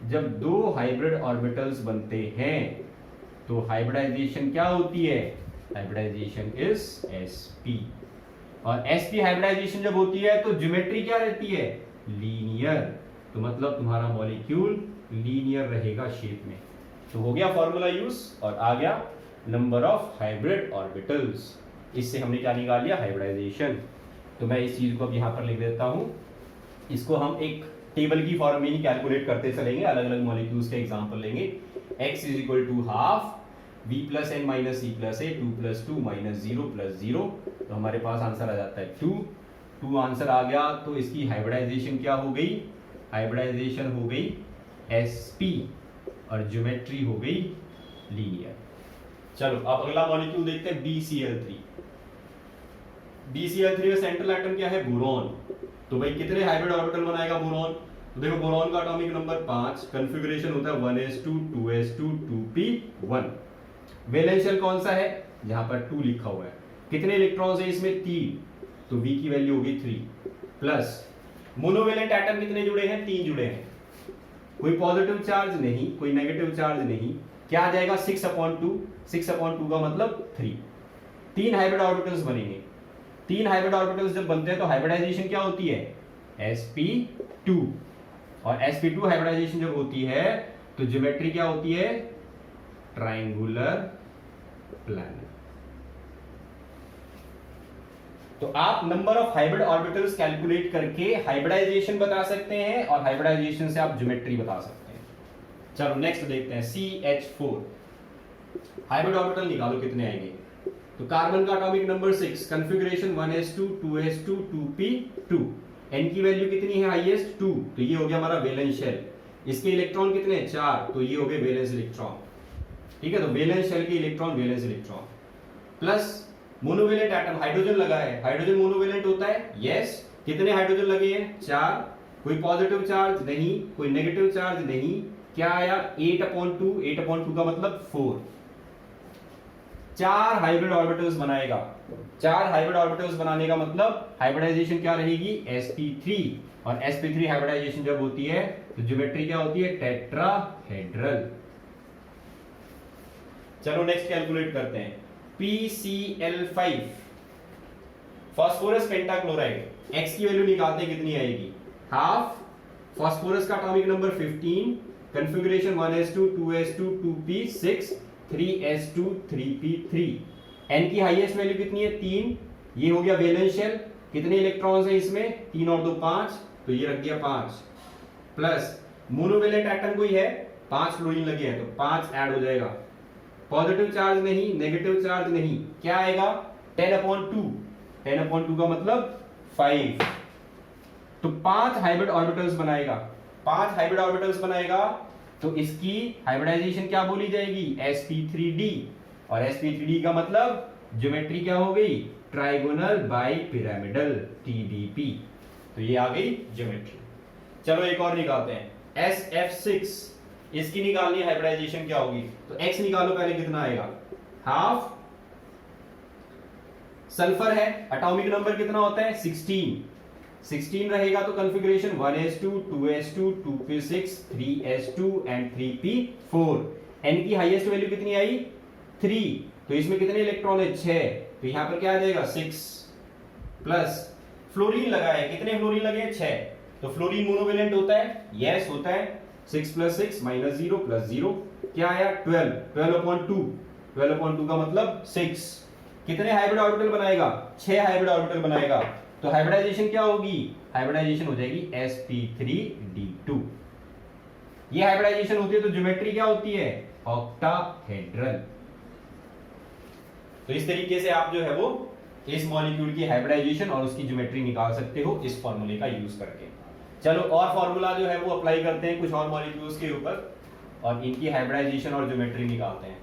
जब 2 हाइब्रिड ऑर्बिटल्स बनते हैं तो हाइब्रिडाइजेशन क्या होती है? Hybridisation is sp। और sp हाइब्रिडाइजेशन जब होती है तो ज्योमेट्री क्या रहती है? लीनियर। तो मतलब तुम्हारा मॉलिक्यूल लीनियर रहेगा शेप में। तो हो गया फॉर्मूला यूज और आ गया नंबर ऑफ हाइब्रिड ऑर्बिटल्स। इससे हमने क्या निकाल लिया? हाइब्रिडाइजेशन। तो मैं इस चीज को अब यहां पर लिख देता हूं। इसको हम एक टेबल की फॉर्म में ही कैलकुलेट करते चलेंगे, अलग अलग मॉलिक्यूल्स के एग्जांपल लेंगे। x = half v plus N minus C plus A, 2 + 2 -0 + 0, तो हमारे पास आंसर आ जाता है 2 आंसर आ गया। तो इसकी हाइब्रिडाइजेशन क्या हो गई? हाइब्रिडाइजेशन हो गई sp और ज्योमेट्री हो गई लीनियर। चलो अब अगला मॉलिक्यूल देखते हैं BeCl3। BeCl3 में सेंट्रल एटम क्या है? बोरॉन। तो भाई कितने हाइब्रिड ऑर्बिटल बनाएगा बोरॉन? तो देखो बोरॉन का एटॉमिक नंबर 5, कॉन्फ़िगरेशन होता है 1s2 2s2 2p1। Valence shell कौन सा है? यहां पर 2 लिखा हुआ है। कितने इलेक्ट्रॉन्स है इसमें? 3, तो v की वैल्यू होगी 3 प्लस मोनोवेलेंट एटम कितने जुड़े हैं? 3 जुड़े हैं। कोई पॉजिटिव चार्ज नहीं, कोई नेगेटिव चार्ज नहीं। क्या आ जाएगा? 6/2, 6/2 का मतलब 3। 3 हाइब्रिड ऑर्बिटल्स बनेंगे। 3 हाइब्रिड ऑर्बिटल्स जब बनते हैं तो हाइब्रिडाइजेशन क्या होती है? sp2। और sp2 हाइब्रिडाइजेशन जब होती है तो ज्योमेट्री क्या होती है? Triangular planar. तो आप number of hybrid orbitals calculate करके हाइब्रिडाइजेशन बता सकते हैं और हाइब्रिडाइजेशन से आप ज्योमेट्री बता सकते हैं। चलो नेक्स्ट देखते हैं CH4 हाइब्रिड ऑर्बिटल निकालो कितने आएंगे। तो कार्बन का atomic number 6, configuration 1s2 2s2 2p2, n की वैल्यू कितनी है हाईएस्ट 2, तो ये हो गया हमारा वैलेंस शेल। इसके इलेक्ट्रॉन कितने 4, तो ये हो गए वैलेंस इलेक्ट्रॉन। ठीक है, तो वैलेंस शेल के electron valence electron plus monovalent atom hydrogen लगा है। हाइड्रोजन मोनोवेलेंट होता है, यस। कितने हाइड्रोजन लगे हैं 4, कोई पॉजिटिव चार्ज नहीं, कोई नेगेटिव चार्ज नहीं। क्या आया 8/2, 8/2 का मतलब 4। 4 हाइब्रिड ऑर्बिटल्स बनाएगा। 4 हाइब्रिड ऑर्बिटल्स बनाने का मतलब हाइब्रिडाइजेशन क्या रहेगी sp3, और sp3 हाइब्रिडाइजेशन जब होती है तो ज्योमेट्री क्या होती है टेट्राहेड्रल। चलो नेक्स्ट कैलकुलेट करते हैं PCl5 फास्फोरस पेंटाक्लोराइड, x की वैल्यू निकालते हैं कितनी आएगी हाफ। फास्फोरस का atomic number 15, configuration 1s2 2s2 2p6 3s2 3p3, n की हाईएस्ट वैल्यू कितनी है 3, ये हो गया वैलेंस शेल। कितने इलेक्ट्रॉन्स हैं इसमें 3 और 2 5, तो ये रख दिया 5, प्लस मोनोवेलेंट एटम कोई है 5 फ्लोरीन लगे हैं तो 5 ऐड हो जाएगा। पॉजिटिव चार्ज नहीं, नेगेटिव चार्ज नहीं, क्या आएगा 10/2, 10/2 का मतलब 5। तो 5 हाइब्रिड ऑर्बिटल्स बनाएगा, 5 हाइब्रिड ऑर्बिटल्स बनाएगा, तो इसकी हाइब्रिडाइजेशन क्या बोली जाएगी sp3d, और sp3d का मतलब ज्योमेट्री क्या हो गई ट्राइगोनल बाई पिरामिडल TBP, तो ये आ गई ज्योमेट्री। चलो एक और निकालते हैं SF6, इसकी निकालनी हाइब्रिडाइजेशन क्या होगी, तो x निकालो पहले कितना आएगा हाफ। सल्फर है, एटॉमिक नंबर कितना होता है 16 रहेगा, तो configuration 1s2 2s2 2p6 3s2 and 3p4। n की हाईएस्ट वैल्यू कितनी आई 3, तो इसमें कितने इलेक्ट्रॉन है 6, तो यहां पर क्या आ जाएगा 6, प्लस फ्लोरीन लगा है, कितने फ्लोरीन लगे हैं 6, तो फ्लोरीन मोनोवेलेंट होता है, यस होता है। 6 + 6 -0 + 0 क्या आया 12, 12/2, 12/2 का मतलब 6। कितने हाइब्रिड ऑर्बिटल बनाएगा 6 हाइब्रिड ऑर्बिटल बनाएगा, तो हाइब्रिडाइजेशन क्या होगी, हाइब्रिडाइजेशन हो जाएगी sp3d2। ये हाइब्रिडाइजेशन होती है तो ज्योमेट्री क्या होती है ऑक्टाहेड्रल। तो इस तरीके से आप जो है वो इस मॉलिक्यूल की हाइब्रिडाइजेशन और उसकी ज्योमेट्री निकाल सकते हो इस फॉर्मूले का यूज करके। चलो और फॉर्मूला जो है वो अप्लाई करते हैं कुछ और मॉलिक्यूल्स के ऊपर और इनकी हाइब्रिडाइजेशन और ज्योमेट्री निकालते हैं।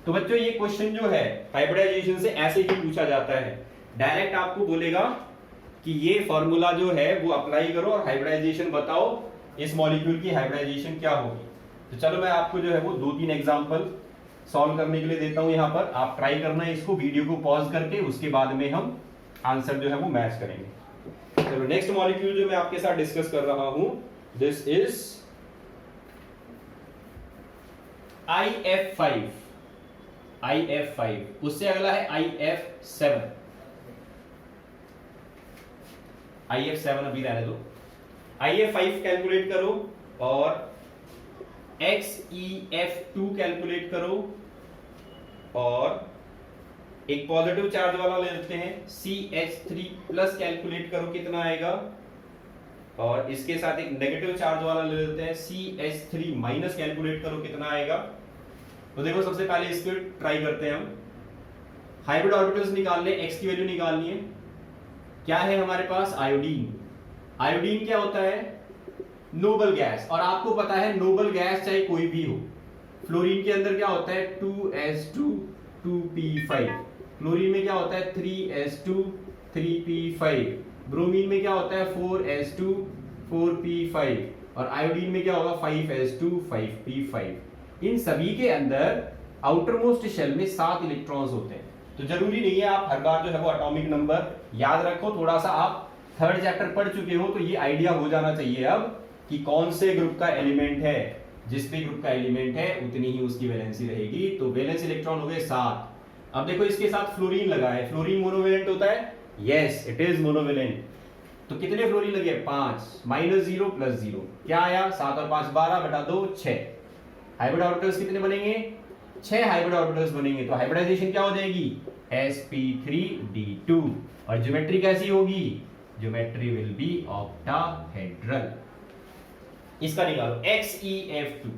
तो बच्चों ये क्वेश्चन जो है हाइब्रिडाइजेशन से ऐसे ही पूछा जाता है, डायरेक्ट आपको बोलेगा कि ये फॉर्मूला जो है वो अप्लाई करो और हाइब्रिडाइजेशन बताओ, इस मॉलिक्यूल की हाइब्रिडाइजेशन क्या होगी। तो चलो मैं आपको जो है वो 2-3 एग्जांपल सॉल्व करने के लिए देता हूं, यहां पर आप ट्राई करना है इसको वीडियो को पॉज करके, उसके बाद में हम आंसर जो है वो मैच करेंगे। चलो नेक्स्ट मॉलिक्यूल जो मैं आपके साथ डिस्कस कर रहा हूं, दिस इज IF5, IF5, उससे अगला है IF7, IF7 अभी रहने दो। IF5 कैलकुलेट करो और XEF2 कैलकुलेट करो और एक पॉजिटिव चार्ज वाला ले लेते हैं CH3+ कैलकुलेट करो कितना आएगा, और इसके साथ एक नेगेटिव चार्ज वाला ले लेते हैं CH3- कैलकुलेट करो कितना आएगा। तो देखो सबसे पहले इसको ट्राई करते हैं हम, हाइब्रिड ऑर्बिटल्स निकालने, x की वैल्यू निकालनी है। क्या है हमारे पास आयोडीन। आयोडीन क्या होता है नोबल गैस, और आपको पता है नोबल गैस चाहे कोई भी हो, फ्लोरीन के अंदर क्या होता है 2s2 2p5, क्लोरीन में क्या होता है 3s2 3p5, ब्रोमीन में क्या होता है 4s2 4p5, और आयोडीन में क्या होगा 5s2 5p5। इन सभी के अंदर आउटर मोस्ट शेल में 7 इलेक्ट्रॉन्स होते हैं। तो जरूरी नहीं है आप हर बार जो है वो एटॉमिक नंबर याद रखो, थोड़ा सा आप थर्ड चैप्टर पढ़ चुके हो तो ये आइडिया हो जाना चाहिए अब कि कौन से ग्रुप का एलिमेंट है, जिस भी ग्रुप का एलिमेंट है उतनी ही उसकी वैलेंसी रहेगी। तो वैलेंस इलेक्ट्रॉन हो गए 7। अब देखो इसके साथ फ्लोरीन लगा है, फ्लोरीन मोनोवेलेंट होता है, यस इट इज मोनोवेलेंट। तो कितने फ्लोरीन लगे 5, -0 + 0 क्या आया 7 और 5 12/2 6। हाइब्रिड ऑर्बिटल्स कितने बनेंगे 6 हाइब्रिड ऑर्बिटल्स बनेंगे। तो हाइब्रिडाइजेशन क्या हो जाएगी sp3d2, और ज्योमेट्री कैसी होगी, ज्योमेट्री विल बी ऑक्टाहेड्रल। इसका निकालो XEF2,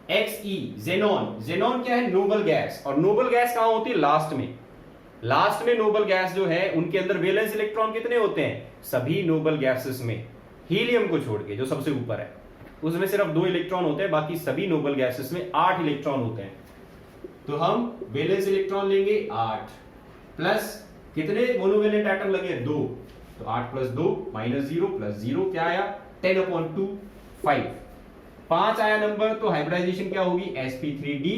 Xe जेनॉन, जेनॉन क्या है? Noble gas. और नोबल गैस कहां होती है? लास्ट में। लास्ट में नोबल गैस जो है उनके अंदर वैलेंस इलेक्ट्रॉन कितने होते हैं? सभी नोबल गैसेस में, हीलियम को छोड़ के जो सबसे ऊपर है उसमें सिर्फ 2 इलेक्ट्रॉन होते हैं, बाकी सभी नोबल गैसेस में 8 इलेक्ट्रॉन होते हैं। तो हम वैलेंस इलेक्ट्रॉन लेंगे 8 प्लस कितने मोनोवेलेंट एटम लगे? 2। तो 8 प्लस 2 माइनस 0 प्लस 0 क्या आया? 10/2 5। 5 आया नंबर, तो हाइब्रिडाइजेशन क्या होगी? sp3d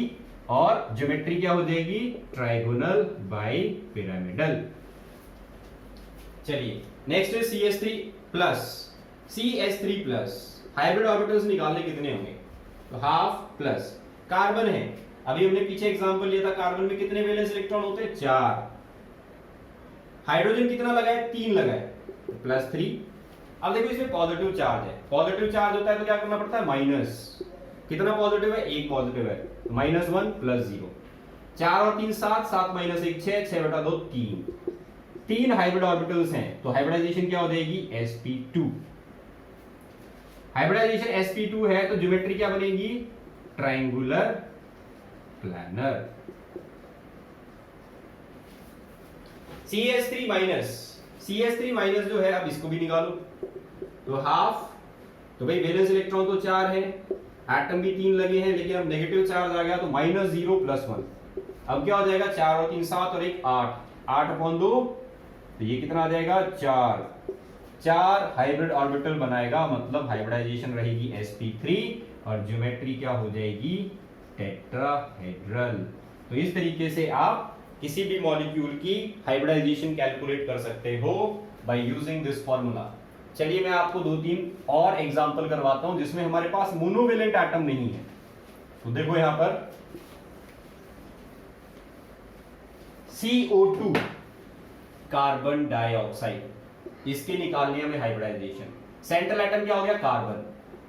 और ज्योमेट्री क्या हो जाएगी? Trigonal bi pyramidal. चलिए नेक्स्ट है cs3 plus. cs3 plus hybrid orbitals निकालने कितने होंगे? तो हाफ प्लस कार्बन है, अभी हमने पीछे एग्जांपल लिया था, कार्बन में कितने वैलेंस इलेक्ट्रॉन होते हैं? 4। हाइड्रोजन कितना लगा है? 3 लगा है, तो प्लस 3। अब देखो इसमें पॉजिटिव चार्ज है, पॉजिटिव चार्ज होता है तो क्या करना पड़ता है? माइनस। कितना पॉजिटिव है? 1 पॉजिटिव है, तो -1 प्लस 0। 4 और 3 7, 7 माइनस 1 6, 6/2 3। 3 हाइब्रिड ऑर्बिटल्स हैं, तो हाइब्रिडाइजेशन क्या हो जाएगी? sp2। हाइब्रिडाइजेशन sp2 है तो ज्योमेट्री क्या बनेगी? Triangular planner. cs3 माइनस जो है, अब इसको भी निकालो, तो हाफ। तो भाई वैलेंस इलेक्ट्रॉन तो 4 है, एटम भी 3 लगे हैं, लेकिन अब नेगेटिव चार्ज आ गया तो -0 प्लस 1। अब क्या हो जाएगा? 4 और 3 7 और 1 8, 8/2, तो ये कितना आ जाएगा? 4। 4 हाइब्रिड ऑर्बिटल बनाएगा, मतलब हाइब्रिडाइजेशन रहेगी sp3 और ज्योमेट्री क्या हो जाएगी? टेट्राहेड्रल। तो इस तरीके से आप किसी भी मॉलिक्यूल की हाइब्रिडाइजेशन कैलकुलेट कर सकते हो बाय यूजिंग दिस फॉर्मूला। चलिए मैं आपको 2-3 और एग्जांपल करवाता हूं जिसमें हमारे पास मोनोवेलेंट एटम नहीं है। तो देखो यहां पर CO2 कार्बन डाइऑक्साइड, इसके निकालने हमें हाइब्रिडाइजेशन। सेंट्रल एटम क्या हो गया? कार्बन।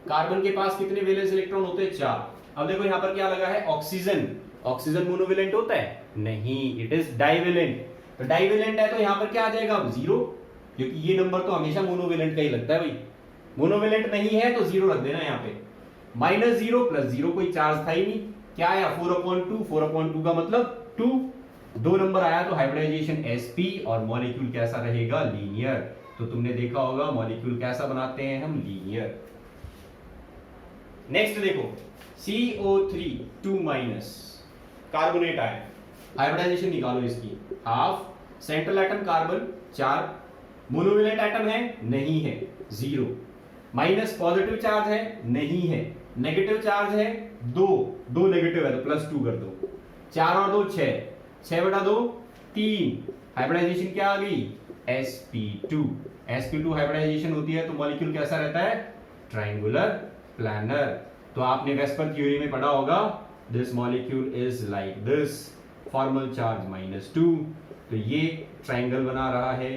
कार्बन के पास कितने वैलेंस इलेक्ट्रॉन होते हैं? 4। अब देखो यहां पर क्या लगा है? ऑक्सीजन। ऑक्सीजन मोनोवेलेंट होता है? नहीं, इट इज डाइवेलेंट। तो डाइवेलेंट है तो यहां पर क्या आ जाएगा? अब 0, क्योंकि ये नंबर तो हमेशा मोनोवेलेंट का ही लगता है भाई। मोनोवेलेंट नहीं है तो 0 रख देना यहां पे। -0 प्लस 0 कोई चार्ज था ही नहीं, क्या आया? 4/2। 4/2 का मतलब 2। 2 नंबर आया तो हाइब्रिडाइजेशन sp और मॉलिक्यूल कैसा रहेगा? लीनियर। तो तुमने देखा होगा मॉलिक्यूल कैसा बनाते हैं हम? लीनियर। नेक्स्ट देखो CO3 2- कार्बोनेट आयन, हाइब्रिडाइजेशन निकालो इसकी। Half. Central atom carbon 4, monovalent atom है? नहीं है, 0। माइनस पॉजिटिव चार्ज है? नहीं है। नेगेटिव चार्ज है? 2 नेगेटिव है तो +2 कर दो। 4 और 2 6, 6/2 3। हाइब्रिडाइजेशन क्या आ गई? sp2। sp2 हाइब्रिडाइजेशन होती है तो मॉलिक्यूल कैसा रहता है? Triangular planar. तो आपने वेस्पर थ्योरी में पढ़ा होगा, this molecule is like this, formal charge -2। तो ये ट्रायंगल बना रहा है,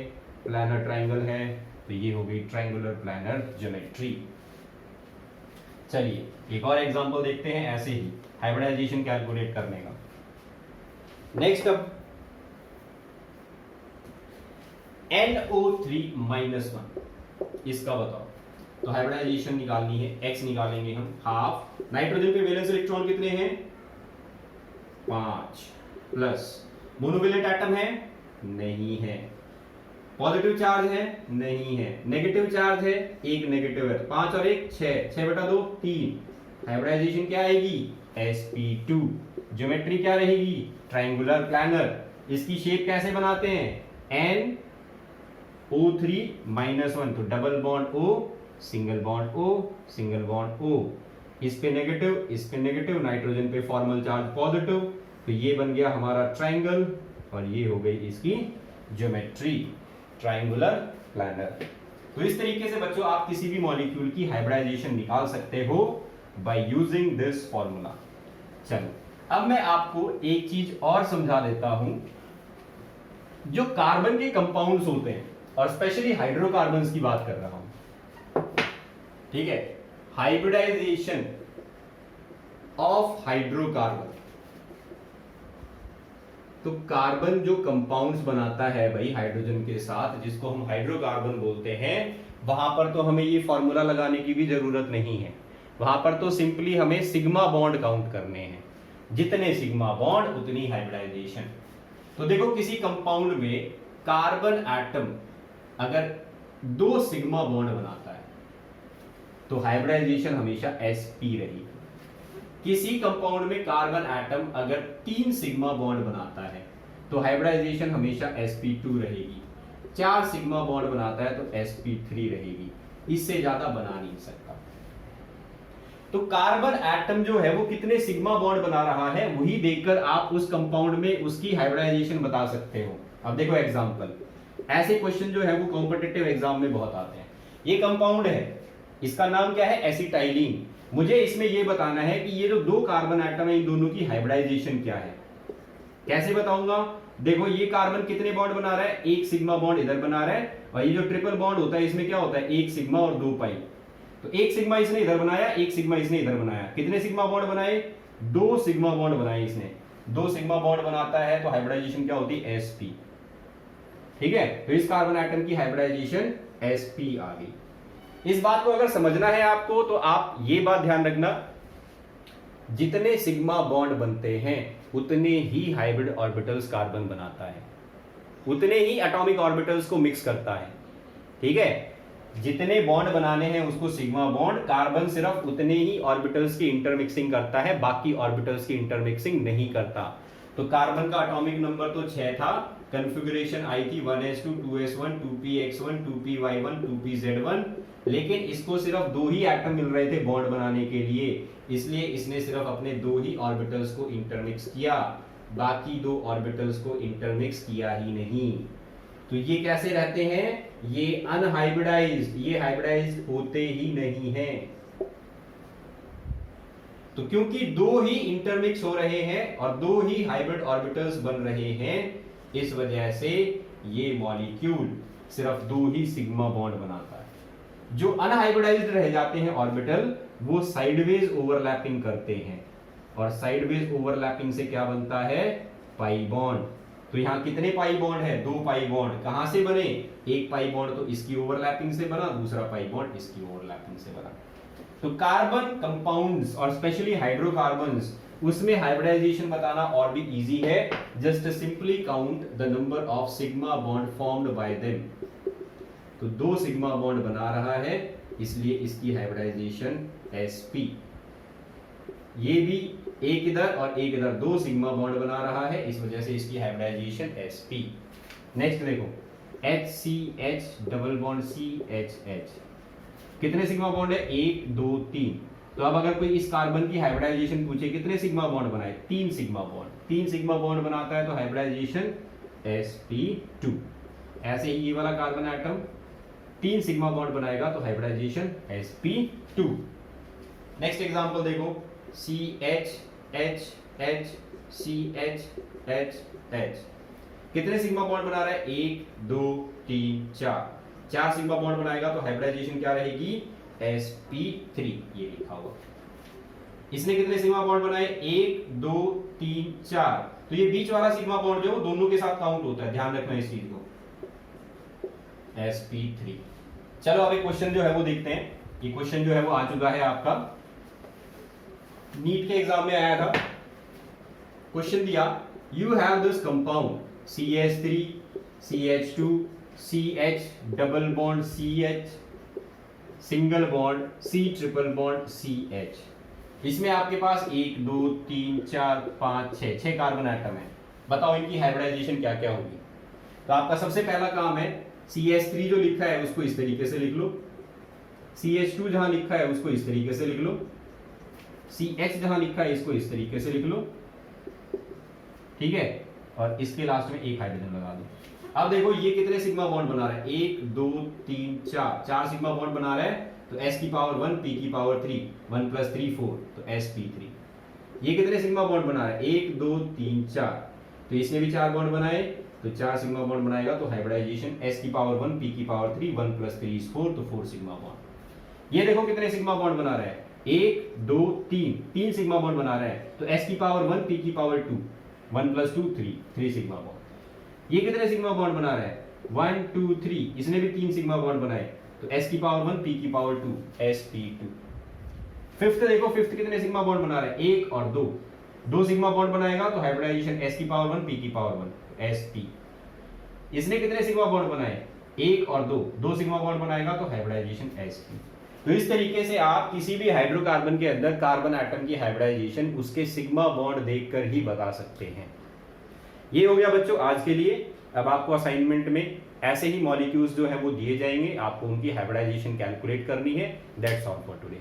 प्लानर ट्रायंगल है, तो ये हो गई ट्रायंगुलर प्लानर ज्योमेट्री। चलिए एक और एग्जांपल देखते हैं ऐसे ही हाइब्रिडाइजेशन कैलकुलेट करने का। नेक्स्ट अब NO3-1, इसका बताओ। तो हाइब्रिडाइजेशन निकालनी है, x निकालेंगे हम। हाफ। नाइट्रोजन पे वैलेंस इलेक्ट्रॉन कितने हैं? 5 प्लस। मोनोवेलेंट एटम है? नहीं है। पॉजिटिव चार्ज है? नहीं है। नेगेटिव चार्ज है? 1 नेगेटिव है। 5 और 1 6, 6/2 3। हाइब्रिडाइजेशन क्या आएगी? sp2। ज्योमेट्री क्या रहेगी? Triangular planner. इसकी शेप कैसे बनाते हैं? NO3-1, तो double bond O, single bond O, single bond O। इस पे नेगेटिव, नाइट्रोजन पे फॉर्मल चार्ज पॉजिटिव, तो ये बन गया हमारा ट्रायंगल और ये हो गई इसकी ज्योमेट्री, ट्रायंगुलर प्लानर। तो इस तरीके से बच्चों आप किसी भी मॉलिक्यूल की हाइब्रिडाइजेशन निकाल सकते हो बाय यूजिंग दिस फॉर्मूला। चलो अब मैं आपको एक चीज और समझा देता हूं। जो कार्बन के कंपाउंड्स होते हैं और स्पेशली हाइड्रोकार्बन्स की बात कर रहा हूं, ठीक है? हाइब्रिडाइजेशन ऑफ हाइड्रोकार्बन, तो कार्बन जो कंपाउंड्स बनाता है भाई हाइड्रोजन के साथ, जिसको हम हाइड्रोकार्बन बोलते हैं, वहां पर तो हमें ये फॉर्मूला लगाने की भी जरूरत नहीं है। वहां पर तो सिंपली हमें सिग्मा बॉन्ड काउंट करने हैं, जितने सिग्मा बॉन्ड उतनी हाइब्रिडाइजेशन। तो देखो किसी कंपाउंड में कार्बन एटम अगर 2 सिग्मा बॉन्ड बनाता है तो हाइब्रिडाइजेशन हमेशा sp रहेगी। किसी कंपाउंड में कार्बन एटम अगर 3 सिग्मा बॉन्ड बनाता है तो हाइब्रिडाइजेशन हमेशा sp2 रहेगी। 4 सिग्मा बॉन्ड बनाता है तो sp3 रहेगी, इससे ज्यादा बना नहीं सकता। तो कार्बन एटम जो है वो कितने सिग्मा बॉन्ड बना रहा है वही देखकर आप उस कंपाउंड में उसकी हाइब्रिडाइजेशन बता सकते हो। अब देखो एग्जांपल, ऐसे क्वेश्चन जो है वो कॉम्पिटिटिव एग्जाम में बहुत आते हैं। ये कंपाउंड है, इसका नाम क्या है, एसिटाइलिन। मुझे इसमें ये बताना है कि ये जो 2 कार्बन एटम है इन दोनों की हाइब्रिडाइजेशन क्या है। कैसे बताऊंगा, देखो ये कार्बन कितने बॉन्ड बना रहा है, 1 सिग्मा बॉन्ड इधर बना रहा है, और ये जो ट्रिपल बॉन्ड होता है इसमें क्या होता है, 1 सिग्मा और 2 पाई। तो 1 सिग्मा इसने इधर बनाया, 1 सिग्मा इसने इधर बनाया, कितने सिग्मा बॉन्ड बनाए, 2 सिग्मा बॉन्ड बनाए इसने। 2 सिग्मा बॉन्ड बनाता है तो हाइब्रिडाइजेशन क्या होती है, sp। ठीक है, तो इस कार्बन एटम की हाइब्रिडाइजेशन sp आ गई। इस बात को अगर समझना है आपको तो आप ये बात ध्यान रखना, जितने सिग्मा बॉन्ड बनते हैं उतने ही हाइब्रिड ऑर्बिटल्स कार्बन बनाता है, उतने ही एटॉमिक ऑर्बिटल्स को मिक्स करता है। ठीक है, जितने बॉन्ड बनाने हैं उसको सिग्मा बॉन्ड, कार्बन सिर्फ उतने ही ऑर्बिटल्स की इंटरमिक्सिंग करता है, बाकी ऑर्बिटल्स की इंटरमिक्सिंग नहीं करता। तो कार्बन का एटॉमिक नंबर तो 6 था, कॉन्फ़िगरेशन आई थी 1s2 2s1 2px1 2py1 2pz1, लेकिन इसको सिर्फ 2 ही एटम मिल रहे थे बॉन्ड बनाने के लिए, इसलिए इसने सिर्फ अपने 2 ही ऑर्बिटल्स को इंटरमिक्स किया, बाकी 2 ऑर्बिटल्स को इंटरमिक्स किया ही नहीं। तो ये कैसे रहते हैं, ये अनहाइब्रिडाइज्ड, ये हाइब्रिडाइज्ड होते ही नहीं हैं। तो क्योंकि 2 ही इंटरमिक्स हो रहे हैं और 2 ही हाइब्रिड ऑर्बिटल्स बन रहे हैं, इस वजह से ये मॉलिक्यूल सिर्फ 2 ही सिग्मा बॉन्ड बनाता है। जो अनहाइब्रिडाइज्ड रह जाते हैं ऑर्बिटल, वो साइडवेज ओवरलैपिंग करते हैं, और साइडवेज ओवरलैपिंग से क्या बनता है, पाई बॉन्ड। तो यहां कितने पाई बॉन्ड है, 2 पाई बॉन्ड। कहां से बने, 1 पाई बॉन्ड तो इसकी ओवरलैपिंग से बना, दूसरा पाई बॉन्ड इसकी ओवरलैपिंग से बना। तो कार्बन कंपाउंड्स और स्पेशली हाइड्रोकार्बन्स, उसमें हाइब्रिडाइजेशन बताना और भी इजी है। Just simply count the number of sigma bond formed by them. तो 2 सिग्मा बॉन्ड बना रहा है, इसलिए इसकी हाइब्रिडाइजेशन sp। ये भी एक इधर और एक इधर 2 सिग्मा बॉन्ड बना रहा है, इस वजह से इसकी हाइब्रिडाइजेशन sp। नेक्स्ट देखो, HCH डबल बॉन्ड CHH, कितने सिग्मा बॉन्ड है, 1 2 3। तो अब अगर कोई इस कार्बन की हाइब्रिडाइजेशन पूछे कितने सिग्मा बॉन्ड बनाए, 3 सिग्मा बॉन्ड। 3 सिग्मा बॉन्ड बनाता है तो हाइब्रिडाइजेशन sp2। ऐसे ही ये वाला कार्बन एटम 3 सिग्मा बॉन्ड बनाएगा तो हाइब्रिडाइजेशन sp2। नेक्स्ट एग्जांपल देखो, CHHH CHHH, कितने सिग्मा बॉन्ड बना रहा है, 1 2 3 4। 4 सिग्मा बॉन्ड बनाएगा तो हाइब्रिडाइजेशन क्या रहेगी, sp3। ये लिखा हुआ, इसने कितने सिग्मा बॉन्ड बनाए, 1 2 3 4। तो ये बीच वाला सिग्मा बॉन्ड जो दोनों के साथ काउंट होता है, ध्यान रखना इस चीज को, sp3। चलो अब एक क्वेश्चन जो है वो देखते हैं। ये क्वेश्चन जो है वो आ चुका है आपका, नीट के एग्जाम में आया था। क्वेश्चन दिया, you have this compound CH3 CH2 CH double bond CH single bond C triple bond CH। इसमें आपके पास 1 2 3 4 5 6 कार्बन एटम है। बताओ इनकी हाइब्रिडाइजेशन क्या क्या होगी। तो आपका सबसे पहला काम है, CH3 जो लिखा है उसको इस तरीके से लिख लो, CH2 जहां लिखा है उसको इस तरीके से लिख लो, CH जहां लिखा है इसको इस तरीके से लिख लो, ठीक है, और इसके लास्ट में एक हाइड्रोजन लगा दो। अब देखो ये कितने सिग्मा बॉन्ड बना रहा है, 1 2 3 4, 4 सिग्मा बॉन्ड बना रहा है। तो s की पावर 1 p की पावर 3, 1 + 3 4, तो sp3। ये कितने सिग्मा बॉन्ड बना रहा है, 1 2 3 4। तो इसने भी 4 बॉन्ड बनाए, तो 4 सिग्मा बॉन्ड बनाएगा तो हाइब्रिडाइजेशन s की पावर 1 p की पावर 3, 1 + 3 = 4, तो 4 सिग्मा बॉन्ड। ये देखो कितने सिग्मा बॉन्ड बना रहा है, 1 2 3 सिग्मा बॉन्ड बना रहा है। तो s की पावर 1 p की पावर 2, 1 + 2 3 सिग्मा बॉन्ड। ये कितने सिग्मा बॉन्ड बना रहा है, 1 2 3, इसने भी 3 सिग्मा बॉन्ड बनाए। तो s की पावर 1 p की पावर 2, sp2। फिफ्थ देखो, फिफ्थ कितने सिग्मा बॉन्ड बना रहा है, 1 और 2, 2 सिग्मा बॉन्ड बनाएगा तो हाइब्रिडाइजेशन s की पावर 1 p की पावर 1 sp। इसने कितने सिग्मा बॉन्ड बनाए, 1 और 2, 2 सिग्मा बॉन्ड बनाएगा तो हाइब्रिडाइजेशन sp। तो इस तरीके से आप किसी भी हाइड्रोकार्बन के अंदर कार्बन एटम की हाइब्रिडाइजेशन उसके सिग्मा बॉन्ड देखकर ही बता सकते हैं। ये हो गया बच्चों आज के लिए। अब आपको असाइनमेंट में ऐसे ही मॉलिक्यूल्स जो है वो दिए जाएंगे, आपको उनकी हाइब्रिडाइजेशन कैलकुलेट करनी है। That's all for today.